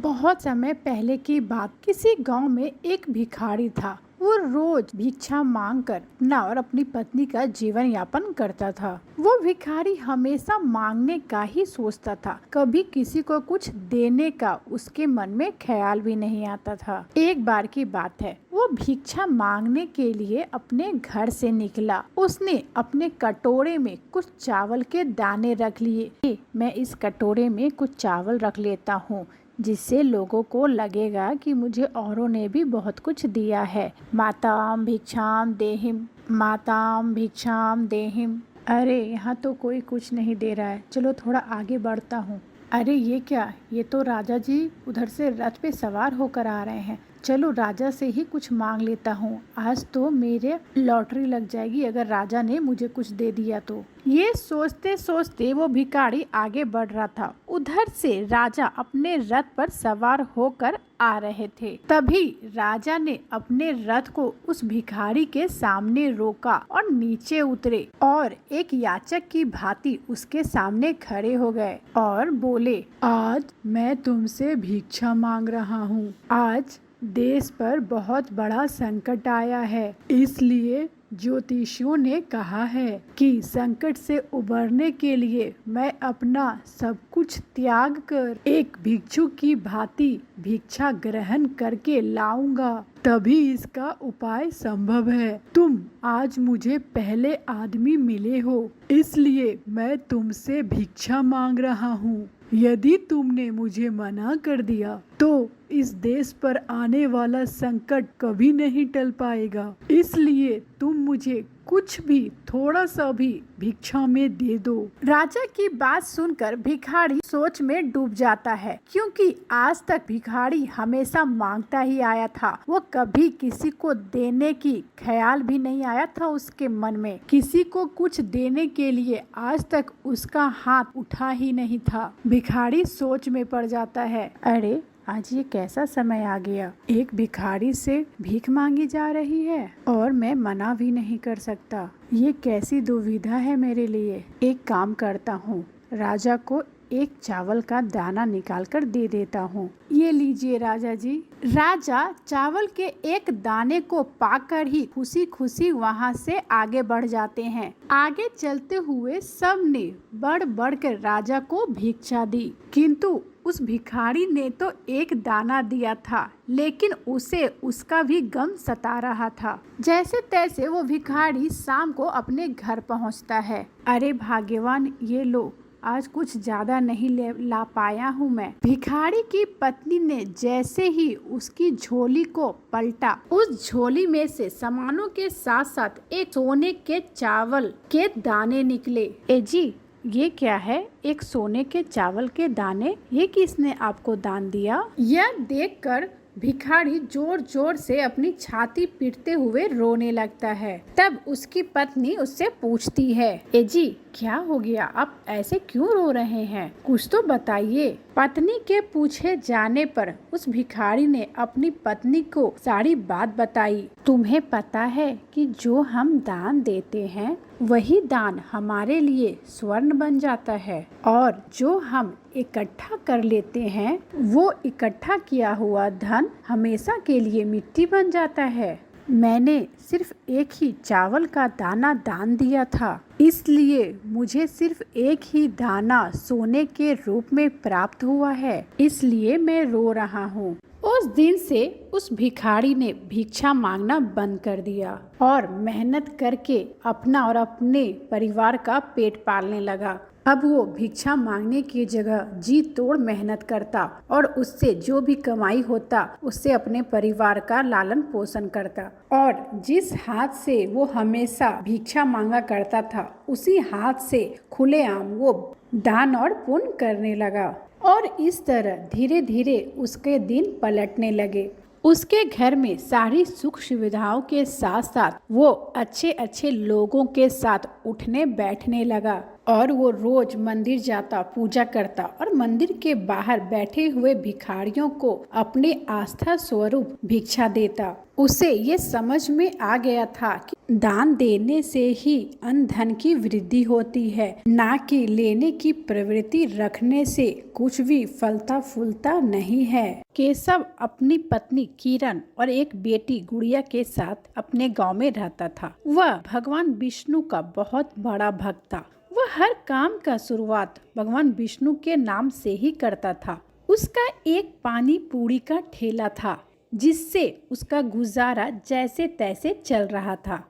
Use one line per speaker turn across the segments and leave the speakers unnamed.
बहुत समय पहले की बात। किसी गांव में एक भिखारी था। वो रोज भिक्षा मांगकर अपना और अपनी पत्नी का जीवन यापन करता था। वो भिखारी हमेशा मांगने का ही सोचता था, कभी किसी को कुछ देने का उसके मन में ख्याल भी नहीं आता था। एक बार की बात है, वो भिक्षा मांगने के लिए अपने घर से निकला। उसने अपने कटोरे में कुछ चावल के दाने रख लिए। मैं इस कटोरे में कुछ चावल रख लेता हूँ, जिससे लोगों को लगेगा कि मुझे औरों ने भी बहुत कुछ दिया है। माताम भिक्षाम देहिम, माताम भिक्षाम देहिम। अरे यहाँ तो कोई कुछ नहीं दे रहा है, चलो थोड़ा आगे बढ़ता हूँ। अरे ये क्या, ये तो राजा जी उधर से रथ पे सवार होकर आ रहे हैं। चलो राजा से ही कुछ मांग लेता हूँ, आज तो मेरे लॉटरी लग जाएगी अगर राजा ने मुझे कुछ दे दिया तो। ये सोचते सोचते वो भिखारी आगे बढ़ रहा था। उधर से राजा अपने रथ पर सवार होकर आ रहे थे। तभी राजा ने अपने रथ को उस भिखारी के सामने रोका और नीचे उतरे और एक याचक की भांति उसके सामने खड़े हो गए और बोले, आज मैं तुमसे भिक्षा मांग रहा हूँ। आज देश पर बहुत बड़ा संकट आया है, इसलिए ज्योतिषियों ने कहा है कि संकट से उबरने के लिए मैं अपना सब कुछ त्याग कर एक भिक्षु की भांति भिक्षा ग्रहण करके लाऊंगा, तभी इसका उपाय संभव है। तुम आज मुझे पहले आदमी मिले हो, इसलिए मैं तुमसे भिक्षा मांग रहा हूँ। यदि तुमने मुझे मना कर दिया तो इस देश पर आने वाला संकट कभी नहीं टल पाएगा, इसलिए तुम मुझे कुछ भी थोड़ा सा भी भिक्षा में दे दो। राजा की बात सुनकर भिखारी सोच में डूब जाता है, क्योंकि आज तक भिखारी हमेशा मांगता ही आया था। वो कभी किसी को देने की ख्याल भी नहीं आया था उसके मन में। किसी को कुछ देने के लिए आज तक उसका हाथ उठा ही नहीं था। भिखारी सोच में पड़ जाता है, अरे आज ये कैसा समय आ गया, एक भिखारी से भीख मांगी जा रही है और मैं मना भी नहीं कर सकता। ये कैसी दुविधा है मेरे लिए। एक काम करता हूँ, राजा को एक चावल का दाना निकाल कर दे देता हूँ। ये लीजिए राजा जी। राजा चावल के एक दाने को पाकर ही खुशी खुशी वहाँ से आगे बढ़ जाते हैं। आगे चलते हुए सब ने बढ़ बढ़ कर राजा को भिक्षा दी, किंतु उस भिखारी ने तो एक दाना दिया था, लेकिन उसे उसका भी गम सता रहा था। जैसे तैसे वो भिखारी शाम को अपने घर पहुंचता है। अरे भाग्यवान, ये लो, आज कुछ ज्यादा नहीं ला पाया हूँ मैं। भिखारी की पत्नी ने जैसे ही उसकी झोली को पलटा, उस झोली में से सामानों के साथ साथ एक सोने के चावल के दाने निकले। ए जी, ये क्या है? एक सोने के चावल के दाने, ये किसने आपको दान दिया? यह देखकर भिखारी जोर जोर से अपनी छाती पीटते हुए रोने लगता है। तब उसकी पत्नी उससे पूछती है, ए जी क्या हो गया, आप ऐसे क्यों रो रहे हैं, कुछ तो बताइए। पत्नी के पूछे जाने पर उस भिखारी ने अपनी पत्नी को सारी बात बताई। तुम्हें पता है कि जो हम दान देते हैं वही दान हमारे लिए स्वर्ण बन जाता है, और जो हम इकट्ठा कर लेते हैं वो इकट्ठा किया हुआ धन हमेशा के लिए मिट्टी बन जाता है। मैंने सिर्फ एक ही चावल का दाना दान दिया था, इसलिए मुझे सिर्फ एक ही दाना सोने के रूप में प्राप्त हुआ है, इसलिए मैं रो रहा हूँ। उस दिन से उस भिखारी ने भिक्षा मांगना बंद कर दिया और मेहनत करके अपना और अपने परिवार का पेट पालने लगा। अब वो भिक्षा मांगने की जगह जी तोड़ मेहनत करता और उससे जो भी कमाई होता उससे अपने परिवार का लालन पोषण करता, और जिस हाथ से वो हमेशा भिक्षा मांगा करता था उसी हाथ से खुलेआम वो दान और पुण्य करने लगा। और इस तरह धीरे धीरे उसके दिन पलटने लगे। उसके घर में सारी सुख सुविधाओं के साथ साथ वो अच्छे अच्छे लोगों के साथ उठने बैठने लगा। और वो रोज मंदिर जाता, पूजा करता और मंदिर के बाहर बैठे हुए भिखारियों को अपने आस्था स्वरूप भिक्षा देता। उसे ये समझ में आ गया था कि दान देने से ही अन्न धन की वृद्धि होती है, ना कि लेने की प्रवृत्ति रखने से कुछ भी फलता फूलता नहीं है। केशव अपनी पत्नी किरण और एक बेटी गुड़िया के साथ अपने गांव में रहता था। वह भगवान विष्णु का बहुत बड़ा भक्त था। वह हर काम का शुरुआत भगवान विष्णु के नाम से ही करता था। उसका एक पानी पूरी का ठेला था, जिससे उसका गुजारा जैसे तैसे चल रहा था।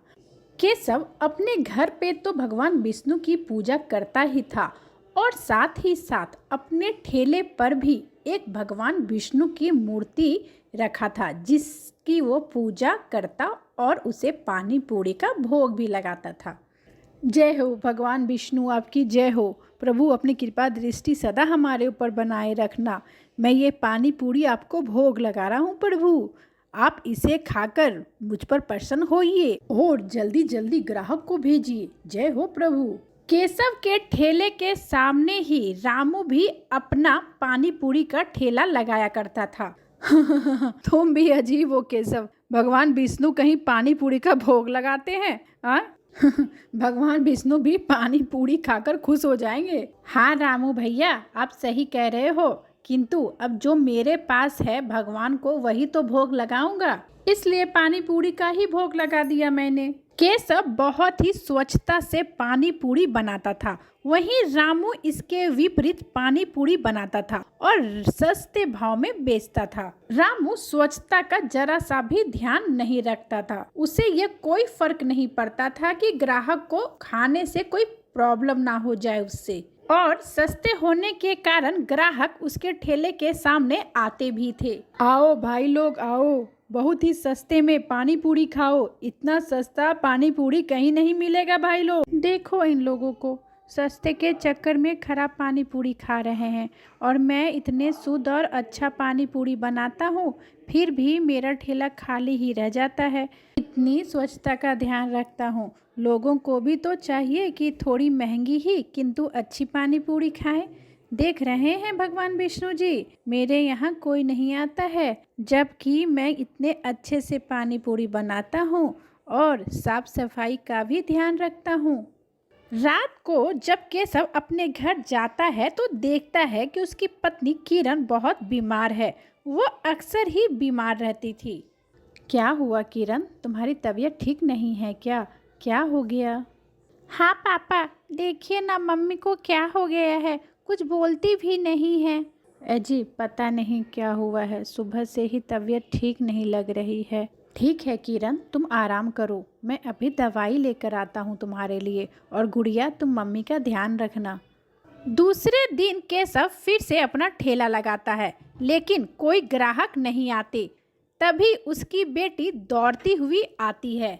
केशव अपने घर पे तो भगवान विष्णु की पूजा करता ही था और साथ ही साथ अपने ठेले पर भी एक भगवान विष्णु की मूर्ति रखा था, जिसकी वो पूजा करता और उसे पानी पूरी का भोग भी लगाता था। जय हो भगवान विष्णु, आपकी जय हो। प्रभु अपनी कृपा दृष्टि सदा हमारे ऊपर बनाए रखना। मैं ये पानी पूरी आपको भोग लगा रहा हूँ प्रभु, आप इसे खाकर मुझ पर प्रसन्न होइए और जल्दी जल्दी ग्राहक को भेजिए। जय हो प्रभु। केशव के ठेले के सामने ही रामू भी अपना पानी पूरी का ठेला लगाया करता था। तुम भी अजीब हो केशव, भगवान विष्णु कहीं पानी पूरी का भोग लगाते हैं? भगवान विष्णु भी पानी पूरी खाकर खुश हो जाएंगे। हाँ रामू भैया, आप सही कह रहे हो, किंतु अब जो मेरे पास है भगवान को वही तो भोग लगाऊंगा, इसलिए पानी पूरी का ही भोग लगा दिया मैंने। केशव बहुत ही स्वच्छता से पानी पूरी बनाता था, वहीं रामू इसके विपरीत पानी पूरी बनाता था और सस्ते भाव में बेचता था। रामू स्वच्छता का जरा सा भी ध्यान नहीं रखता था। उसे ये कोई फर्क नहीं पड़ता था कि ग्राहक को खाने से कोई प्रॉब्लम ना हो जाए उससे, और सस्ते होने के कारण ग्राहक उसके ठेले के सामने आते भी थे। आओ भाई लोग आओ, बहुत ही सस्ते में पानी पूरी खाओ। इतना सस्ता पानी पूरी कहीं नहीं मिलेगा भाई लोग। देखो इन लोगों को, सस्ते के चक्कर में खराब पानी पूरी खा रहे हैं, और मैं इतने शुद्ध और अच्छा पानी पूरी बनाता हूँ फिर भी मेरा ठेला खाली ही रह जाता है। इतनी स्वच्छता का ध्यान रखता हूँ, लोगों को भी तो चाहिए कि थोड़ी महंगी ही किंतु अच्छी पानी पूरी खाएं। देख रहे हैं भगवान विष्णु जी, मेरे यहाँ कोई नहीं आता है, जबकि मैं इतने अच्छे से पानी पूरी बनाता हूँ और साफ सफाई का भी ध्यान रखता हूँ। रात को जब केशव अपने घर जाता है तो देखता है कि उसकी पत्नी किरण बहुत बीमार है। वो अक्सर ही बीमार रहती थी। क्या हुआ किरण, तुम्हारी तबीयत ठीक नहीं है क्या? क्या हो गया? हाँ पापा, देखिए ना मम्मी को क्या हो गया है, कुछ बोलती भी नहीं है। अजी पता नहीं क्या हुआ है, सुबह से ही तबीयत ठीक नहीं लग रही है। ठीक है किरण, तुम आराम करो, मैं अभी दवाई लेकर आता हूँ तुम्हारे लिए, और गुड़िया तुम मम्मी का ध्यान रखना। दूसरे दिन केशव फिर से अपना ठेला लगाता है, लेकिन कोई ग्राहक नहीं आते। तभी उसकी बेटी दौड़ती हुई आती है।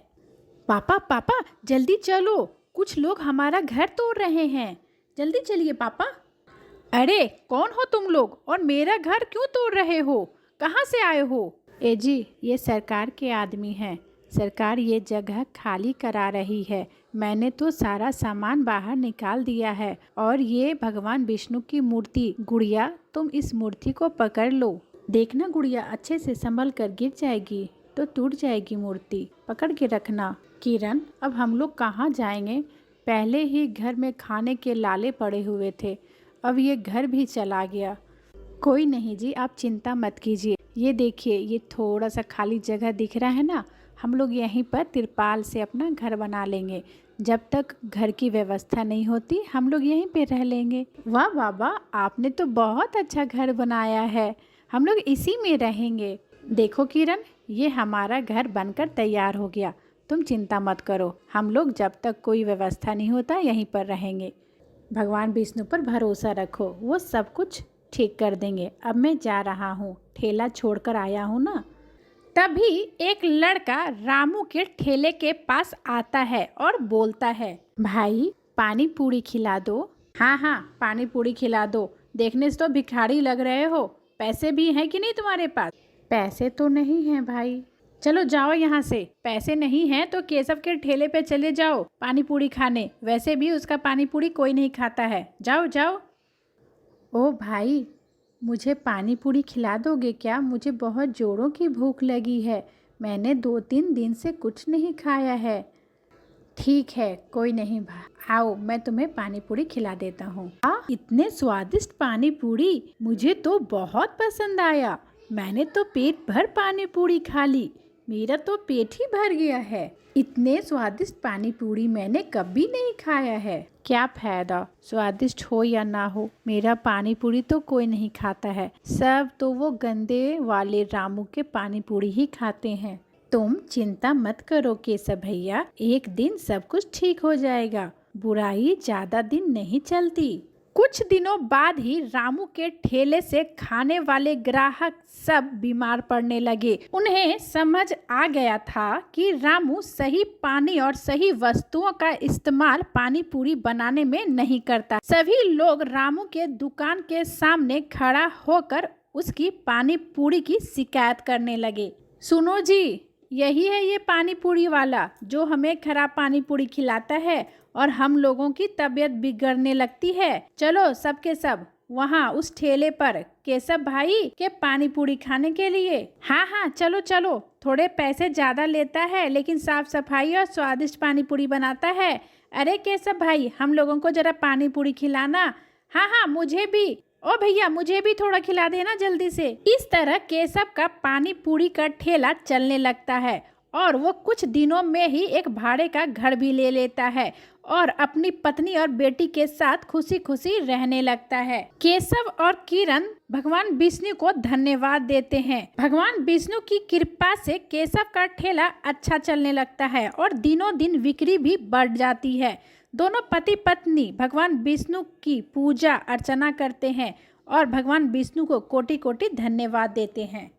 पापा पापा जल्दी चलो, कुछ लोग हमारा घर तोड़ रहे हैं, जल्दी चलिए पापा। अरे कौन हो तुम लोग और मेरा घर क्यों तोड़ रहे हो, कहाँ से आए हो? ए जी, ये सरकार के आदमी हैं, सरकार ये जगह खाली करा रही है। मैंने तो सारा सामान बाहर निकाल दिया है, और ये भगवान विष्णु की मूर्ति, गुड़िया तुम इस मूर्ति को पकड़ लो। देखना गुड़िया, अच्छे से संभल कर, गिर जाएगी तो टूट जाएगी मूर्ति, पकड़ के रखना। किरण अब हम लोग कहाँ जाएंगे? पहले ही घर में खाने के लाले पड़े हुए थे, अब ये घर भी चला गया। कोई नहीं जी, आप चिंता मत कीजिए। ये देखिए, ये थोड़ा सा खाली जगह दिख रहा है ना, हम लोग यहीं पर तिरपाल से अपना घर बना लेंगे। जब तक घर की व्यवस्था नहीं होती हम लोग यहीं पे रह लेंगे। वाह बाबा, आपने तो बहुत अच्छा घर बनाया है, हम लोग इसी में रहेंगे। देखो किरण, ये हमारा घर बनकर तैयार हो गया, तुम चिंता मत करो, हम लोग जब तक कोई व्यवस्था नहीं होता यहीं पर रहेंगे। भगवान विष्णु पर भरोसा रखो, वो सब कुछ ठीक कर देंगे। अब मैं जा रहा हूँ, ठेला छोड़कर आया हूँ ना। तभी एक लड़का रामू के ठेले के पास आता है और बोलता है, भाई पानी पूरी खिला दो। हाँ हाँ, पानी पूरी खिला दो, देखने से तो भिखारी लग रहे हो, पैसे भी हैं कि नहीं तुम्हारे पास? पैसे तो नहीं हैं भाई। चलो जाओ यहाँ से, पैसे नहीं हैं तो केशव के ठेले पे चले जाओ पानी पूरी खाने, वैसे भी उसका पानी पूरी कोई नहीं खाता है, जाओ जाओ। ओ भाई, मुझे पानी पूरी खिला दोगे क्या? मुझे बहुत जोरों की भूख लगी है, मैंने 2-3 दिन से कुछ नहीं खाया है। ठीक है, कोई नहीं आओ, मैं तुम्हें पानी पूरी खिला देता हूँ। इतने स्वादिष्ट पानी पूरी मुझे तो बहुत पसंद आया। मैंने तो पेट भर पानी पूरी खा ली, मेरा तो पेट ही भर गया है। इतने स्वादिष्ट पानी पूरी मैंने कभी नहीं खाया है। क्या फायदा, स्वादिष्ट हो या ना हो, मेरा पानी पूरी तो कोई नहीं खाता है। सब तो वो गंदे वाले रामू के पानी पूरी ही खाते हैं। तुम चिंता मत करो केशव भैया, एक दिन सब कुछ ठीक हो जाएगा। बुराई ज्यादा दिन नहीं चलती। कुछ दिनों बाद ही रामू के ठेले से खाने वाले ग्राहक सब बीमार पड़ने लगे। उन्हें समझ आ गया था कि रामू सही पानी और सही वस्तुओं का इस्तेमाल पानी पूरी बनाने में नहीं करता। सभी लोग रामू के दुकान के सामने खड़ा होकर उसकी पानी पूरी की शिकायत करने लगे। सुनो जी, यही है ये पानी पूरी वाला जो हमें खराब पानी पूरी खिलाता है और हम लोगों की तबीयत बिगड़ने लगती है। चलो सबके सब वहाँ उस ठेले पर केशव भाई के पानी पूरी खाने के लिए। हाँ हाँ चलो चलो, थोड़े पैसे ज़्यादा लेता है लेकिन साफ सफाई और स्वादिष्ट पानी पूरी बनाता है। अरे केशव भाई, हम लोगों को जरा पानी पूरी खिलाना। हाँ हाँ मुझे भी, ओ भैया मुझे भी थोड़ा खिला देना जल्दी से। इस तरह केशव का पानी पूरी का ठेला चलने लगता है और वो कुछ दिनों में ही एक भाड़े का घर भी ले लेता है और अपनी पत्नी और बेटी के साथ खुशी खुशी रहने लगता है। केशव और किरण भगवान विष्णु को धन्यवाद देते हैं। भगवान विष्णु की कृपा से केशव का ठेला अच्छा चलने लगता है और दिनों दिन बिक्री भी बढ़ जाती है। दोनों पति पत्नी भगवान विष्णु की पूजा अर्चना करते हैं और भगवान विष्णु को कोटि कोटि धन्यवाद देते हैं।